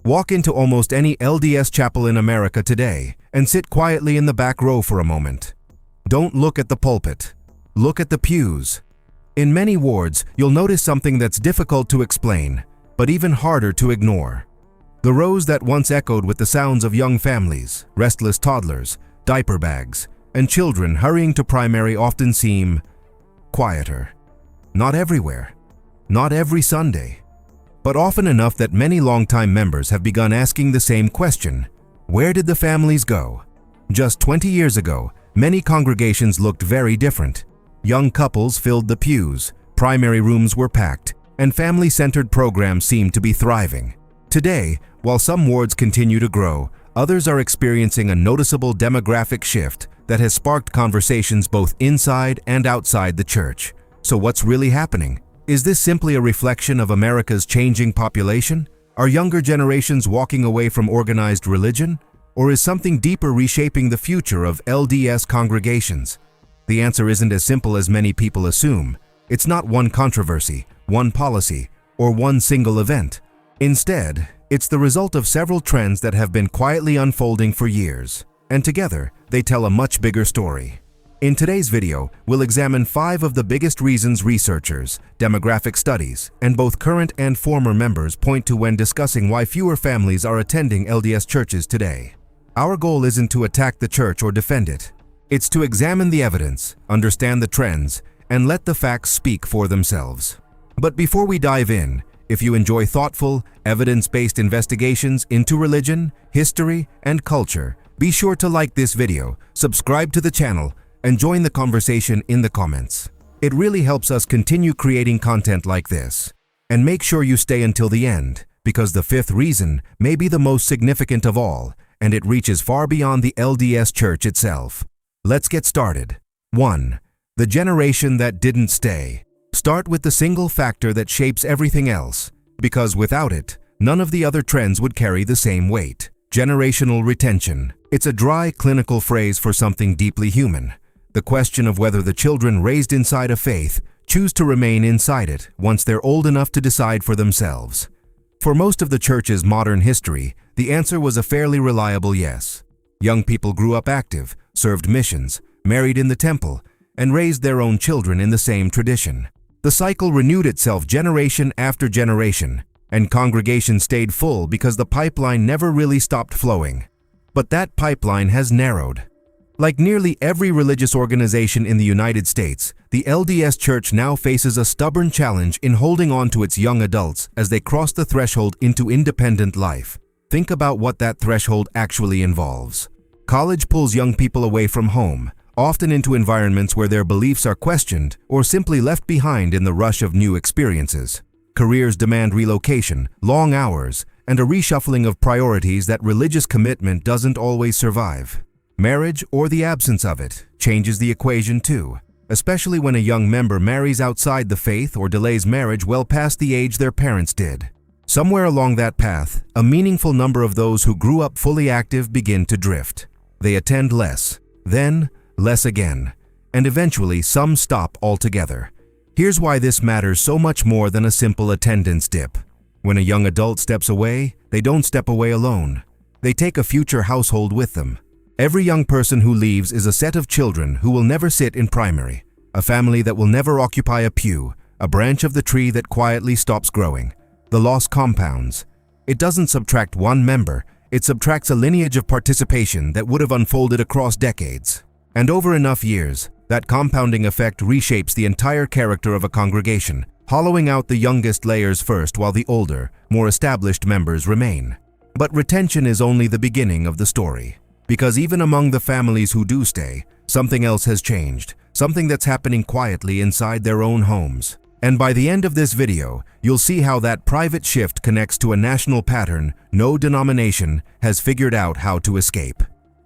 Walk into almost any LDS chapel in America today and sit quietly in the back row for a moment. Don't look at the pulpit. Look at the pews. In many wards, you'll notice something that's difficult to explain, but even harder to ignore. The rows that once echoed with the sounds of young families, restless toddlers, diaper bags, and children hurrying to primary often seem quieter. Not everywhere, not every Sunday, but often enough that many longtime members have begun asking the same question: where did the families go? Just 20 years ago, many congregations looked very different. Young couples filled the pews, primary rooms were packed, and family-centered programs seemed to be thriving. Today, while some wards continue to grow, others are experiencing a noticeable demographic shift that has sparked conversations both inside and outside the church. So what's really happening? Is this simply a reflection of America's changing population? Are younger generations walking away from organized religion? Or is something deeper reshaping the future of LDS congregations? The answer isn't as simple as many people assume. It's not one controversy, one policy, or one single event. Instead, it's the result of several trends that have been quietly unfolding for years, and together, they tell a much bigger story. In today's video, we'll examine 5 of the biggest reasons researchers, demographic studies, and both current and former members point to when discussing why fewer families are attending LDS churches today. Our goal isn't to attack the church or defend it. It's to examine the evidence, understand the trends, and let the facts speak for themselves. But before we dive in, if you enjoy thoughtful, evidence-based investigations into religion, history, and culture, be sure to like this video, subscribe to the channel, and join the conversation in the comments. It really helps us continue creating content like this. And make sure you stay until the end, because the 5th reason may be the most significant of all, and it reaches far beyond the LDS Church itself. Let's get started. 1. The generation that didn't stay. Start with the single factor that shapes everything else, because without it, none of the other trends would carry the same weight. Generational retention. It's a dry, clinical phrase for something deeply human. The question of whether the children raised inside a faith choose to remain inside it once they're old enough to decide for themselves. For most of the church's modern history, the answer was a fairly reliable yes. Young people grew up active, served missions, married in the temple, and raised their own children in the same tradition. The cycle renewed itself generation after generation, and congregations stayed full because the pipeline never really stopped flowing. But that pipeline has narrowed. Like nearly every religious organization in the United States, the LDS Church now faces a stubborn challenge in holding on to its young adults as they cross the threshold into independent life. Think about what that threshold actually involves. College pulls young people away from home, often into environments where their beliefs are questioned or simply left behind in the rush of new experiences. Careers demand relocation, long hours, and a reshuffling of priorities that religious commitment doesn't always survive. Marriage, or the absence of it, changes the equation too, especially when a young member marries outside the faith or delays marriage well past the age their parents did. Somewhere along that path, a meaningful number of those who grew up fully active begin to drift. They attend less, then less again, and eventually some stop altogether. Here's why this matters so much more than a simple attendance dip. When a young adult steps away, they don't step away alone. They take a future household with them. Every young person who leaves is a set of children who will never sit in primary, a family that will never occupy a pew, a branch of the tree that quietly stops growing. The loss compounds. It doesn't subtract one member, it subtracts a lineage of participation that would have unfolded across decades. And over enough years, that compounding effect reshapes the entire character of a congregation, hollowing out the youngest layers first while the older, more established members remain. But retention is only the beginning of the story. Because even among the families who do stay, something else has changed, something that's happening quietly inside their own homes. And by the end of this video, you'll see how that private shift connects to a national pattern no denomination has figured out how to escape.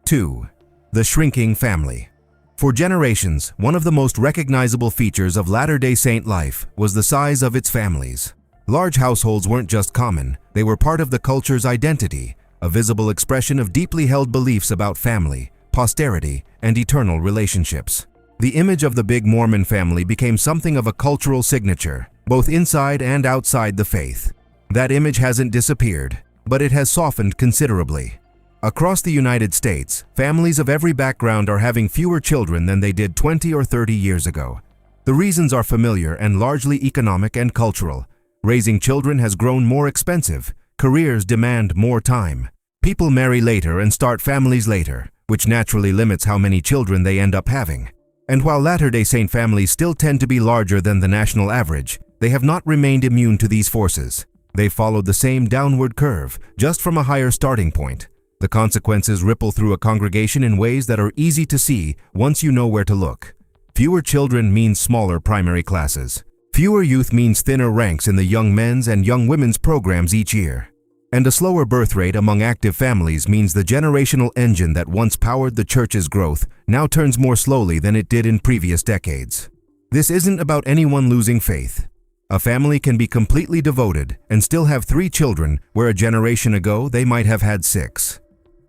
2. The shrinking family. For generations, one of the most recognizable features of Latter-day Saint life was the size of its families. Large households weren't just common, they were part of the culture's identity, a visible expression of deeply held beliefs about family, posterity, and eternal relationships. The image of the big Mormon family became something of a cultural signature, both inside and outside the faith. That image hasn't disappeared, but it has softened considerably. Across the United States, families of every background are having fewer children than they did 20 or 30 years ago. The reasons are familiar and largely economic and cultural. Raising children has grown more expensive. Careers demand more time. People marry later and start families later, which naturally limits how many children they end up having. And while Latter-day Saint families still tend to be larger than the national average, they have not remained immune to these forces. They followed the same downward curve, just from a higher starting point. The consequences ripple through a congregation in ways that are easy to see once you know where to look. Fewer children means smaller primary classes. Fewer youth means thinner ranks in the young men's and young women's programs each year. And a slower birth rate among active families means the generational engine that once powered the church's growth now turns more slowly than it did in previous decades. This isn't about anyone losing faith. A family can be completely devoted and still have 3 children where a generation ago they might have had 6.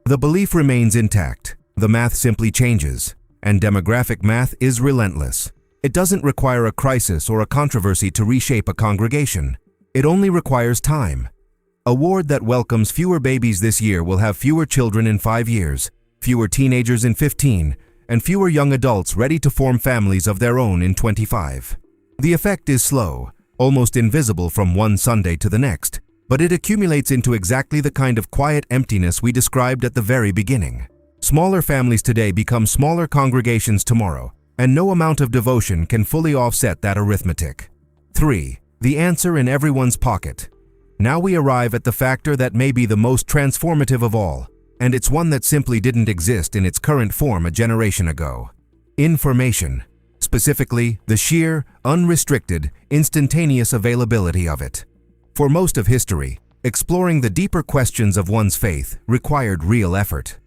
The belief remains intact. The math simply changes. And demographic math is relentless. It doesn't require a crisis or a controversy to reshape a congregation. It only requires time. A ward that welcomes fewer babies this year will have fewer children in 5 years, fewer teenagers in 15, and fewer young adults ready to form families of their own in 25. The effect is slow, almost invisible from one Sunday to the next, but it accumulates into exactly the kind of quiet emptiness we described at the very beginning. Smaller families today become smaller congregations tomorrow, and no amount of devotion can fully offset that arithmetic. 3. The answer in everyone's pocket. Now we arrive at the factor that may be the most transformative of all, and it's one that simply didn't exist in its current form a generation ago. Information. Specifically, the sheer, unrestricted, instantaneous availability of it. For most of history, exploring the deeper questions of one's faith required real effort.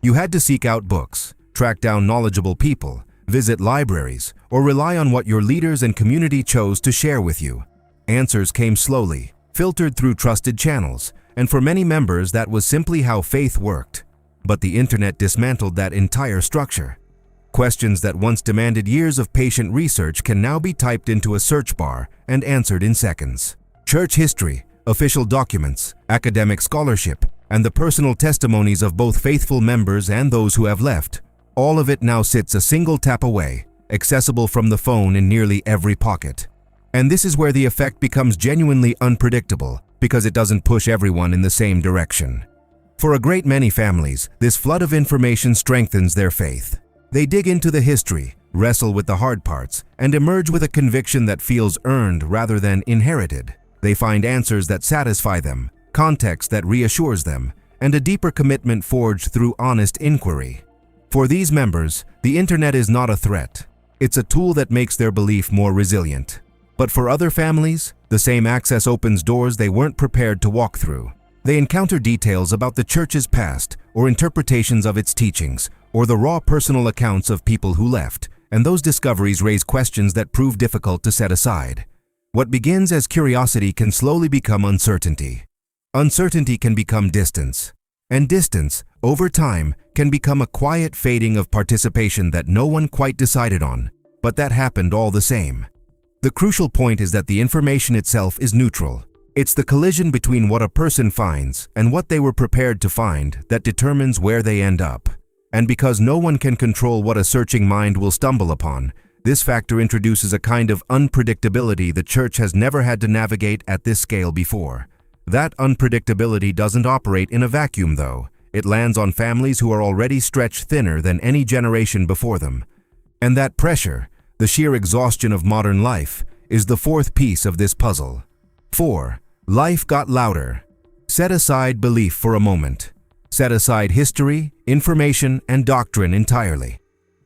You had to seek out books, track down knowledgeable people, visit libraries, or rely on what your leaders and community chose to share with you. Answers came slowly, filtered through trusted channels, and for many members that was simply how faith worked. But the internet dismantled that entire structure. Questions that once demanded years of patient research can now be typed into a search bar and answered in seconds. Church history, official documents, academic scholarship, and the personal testimonies of both faithful members and those who have left, all of it now sits a single tap away, accessible from the phone in nearly every pocket. And this is where the effect becomes genuinely unpredictable, because it doesn't push everyone in the same direction. For a great many families, this flood of information strengthens their faith. They dig into the history, wrestle with the hard parts, and emerge with a conviction that feels earned rather than inherited. They find answers that satisfy them, context that reassures them, and a deeper commitment forged through honest inquiry. For these members, the internet is not a threat. It's a tool that makes their belief more resilient. But for other families, the same access opens doors they weren't prepared to walk through. They encounter details about the church's past, or interpretations of its teachings, or the raw personal accounts of people who left, and those discoveries raise questions that prove difficult to set aside. What begins as curiosity can slowly become uncertainty. Uncertainty can become distance. And distance, over time, can become a quiet fading of participation that no one quite decided on, but that happened all the same. The crucial point is that the information itself is neutral. It's the collision between what a person finds and what they were prepared to find that determines where they end up. And because no one can control what a searching mind will stumble upon, this factor introduces a kind of unpredictability the church has never had to navigate at this scale before. That unpredictability doesn't operate in a vacuum, though. It lands on families who are already stretched thinner than any generation before them. And that pressure, the sheer exhaustion of modern life, is the fourth piece of this puzzle. 4. Life got louder. Set aside belief for a moment. Set aside history, information, and doctrine entirely.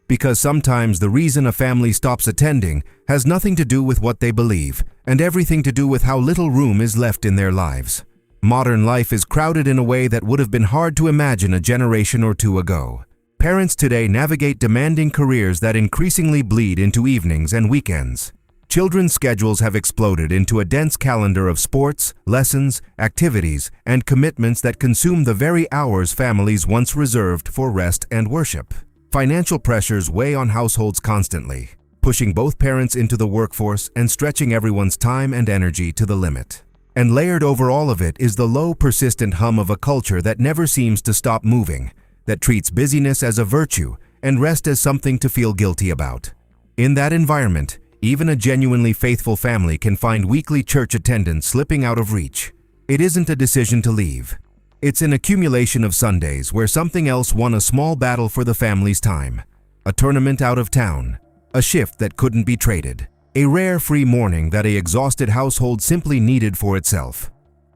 Because sometimes the reason a family stops attending has nothing to do with what they believe, and everything to do with how little room is left in their lives. Modern life is crowded in a way that would have been hard to imagine a generation or two ago. Parents today navigate demanding careers that increasingly bleed into evenings and weekends. Children's schedules have exploded into a dense calendar of sports, lessons, activities, and commitments that consume the very hours families once reserved for rest and worship. Financial pressures weigh on households constantly, pushing both parents into the workforce and stretching everyone's time and energy to the limit. And layered over all of it is the low, persistent hum of a culture that never seems to stop moving, that treats busyness as a virtue and rest as something to feel guilty about. In that environment, even a genuinely faithful family can find weekly church attendance slipping out of reach. It isn't a decision to leave. It's an accumulation of Sundays where something else won a small battle for the family's time. A tournament out of town, a shift that couldn't be traded, a rare free morning that an exhausted household simply needed for itself.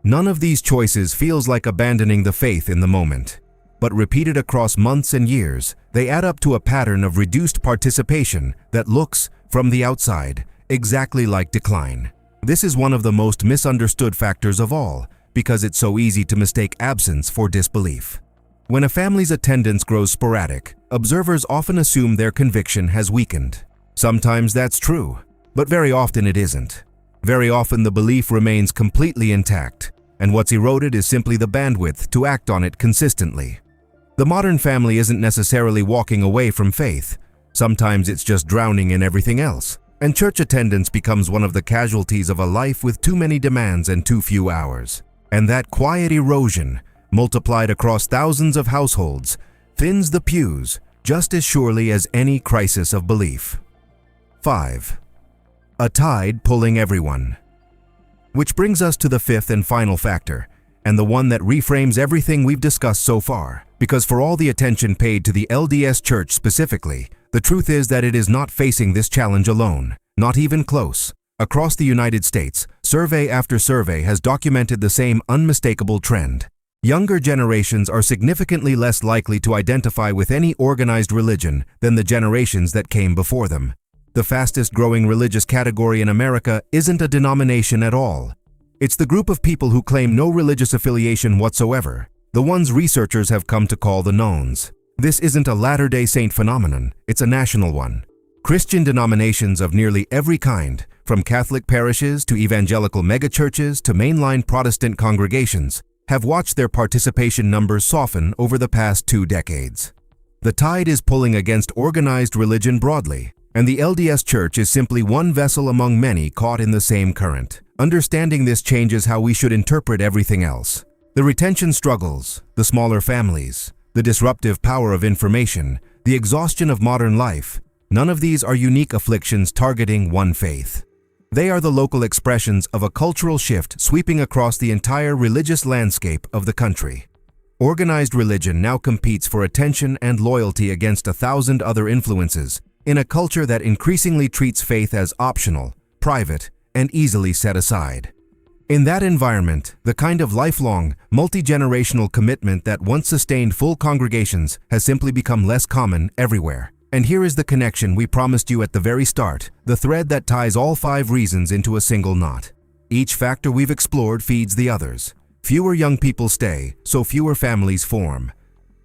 None of these choices feels like abandoning the faith in the moment. But repeated across months and years, they add up to a pattern of reduced participation that looks, from the outside, exactly like decline. This is one of the most misunderstood factors of all, because it's so easy to mistake absence for disbelief. When a family's attendance grows sporadic, observers often assume their conviction has weakened. Sometimes that's true, but very often it isn't. Very often the belief remains completely intact, and what's eroded is simply the bandwidth to act on it consistently. The modern family isn't necessarily walking away from faith. Sometimes it's just drowning in everything else, and church attendance becomes one of the casualties of a life with too many demands and too few hours. And that quiet erosion, multiplied across thousands of households, thins the pews just as surely as any crisis of belief. 5. A tide pulling everyone. Which brings us to the fifth and final factor, and the one that reframes everything we've discussed so far. Because for all the attention paid to the LDS Church specifically, the truth is that it is not facing this challenge alone, not even close. Across the United States, survey after survey has documented the same unmistakable trend. Younger generations are significantly less likely to identify with any organized religion than the generations that came before them. The fastest growing religious category in America isn't a denomination at all. It's the group of people who claim no religious affiliation whatsoever, the ones researchers have come to call the nones. This isn't a Latter-day Saint phenomenon, it's a national one. Christian denominations of nearly every kind, from Catholic parishes to evangelical megachurches to mainline Protestant congregations, have watched their participation numbers soften over the past 2 decades. The tide is pulling against organized religion broadly, and the LDS Church is simply one vessel among many caught in the same current. Understanding this changes how we should interpret everything else. The retention struggles, the smaller families, the disruptive power of information, the exhaustion of modern life, none of these are unique afflictions targeting one faith. They are the local expressions of a cultural shift sweeping across the entire religious landscape of the country. Organized religion now competes for attention and loyalty against 1,000 other influences in a culture that increasingly treats faith as optional, private, and easily set aside. In that environment, the kind of lifelong, multi-generational commitment that once sustained full congregations has simply become less common everywhere. And here is the connection we promised you at the very start, the thread that ties all 5 reasons into a single knot. Each factor we've explored feeds the others. Fewer young people stay, so fewer families form.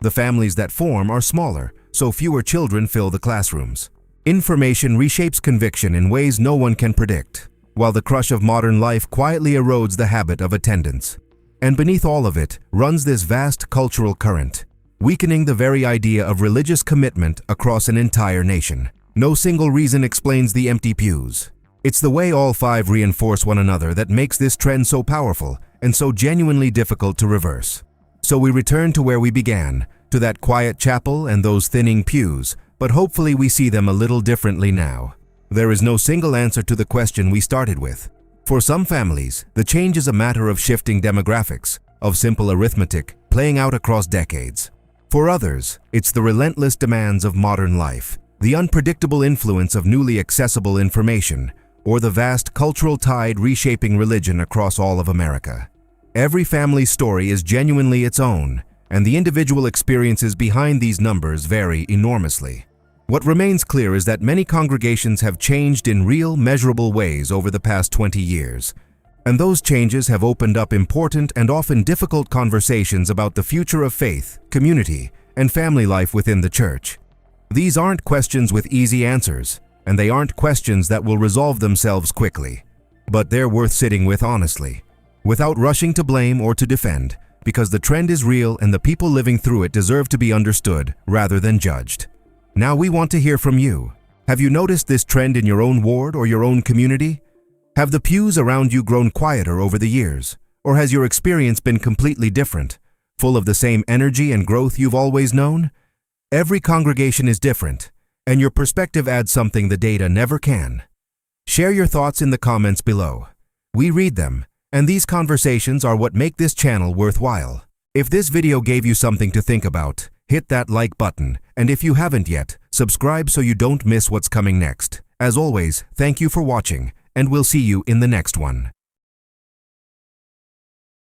The families that form are smaller, so fewer children fill the classrooms. Information reshapes conviction in ways no one can predict, while the crush of modern life quietly erodes the habit of attendance. And beneath all of it runs this vast cultural current, weakening the very idea of religious commitment across an entire nation. No single reason explains the empty pews. It's the way all 5 reinforce one another that makes this trend so powerful and so genuinely difficult to reverse. So we return to where we began, to that quiet chapel and those thinning pews, but hopefully we see them a little differently now. There is no single answer to the question we started with. For some families, the change is a matter of shifting demographics, of simple arithmetic playing out across decades. For others, it's the relentless demands of modern life, the unpredictable influence of newly accessible information, or the vast cultural tide reshaping religion across all of America. Every family's story is genuinely its own, and the individual experiences behind these numbers vary enormously. What remains clear is that many congregations have changed in real, measurable ways over the past 20 years, and those changes have opened up important and often difficult conversations about the future of faith, community, and family life within the church. These aren't questions with easy answers, and they aren't questions that will resolve themselves quickly, but they're worth sitting with honestly, without rushing to blame or to defend, because the trend is real and the people living through it deserve to be understood rather than judged. Now we want to hear from you. Have you noticed this trend in your own ward or your own community? Have the pews around you grown quieter over the years? Or has your experience been completely different, full of the same energy and growth you've always known? Every congregation is different, and your perspective adds something the data never can. Share your thoughts in the comments below. We read them, and these conversations are what make this channel worthwhile. If this video gave you something to think about, hit that like button, and if you haven't yet, subscribe so you don't miss what's coming next. As always, thank you for watching, and we'll see you in the next one.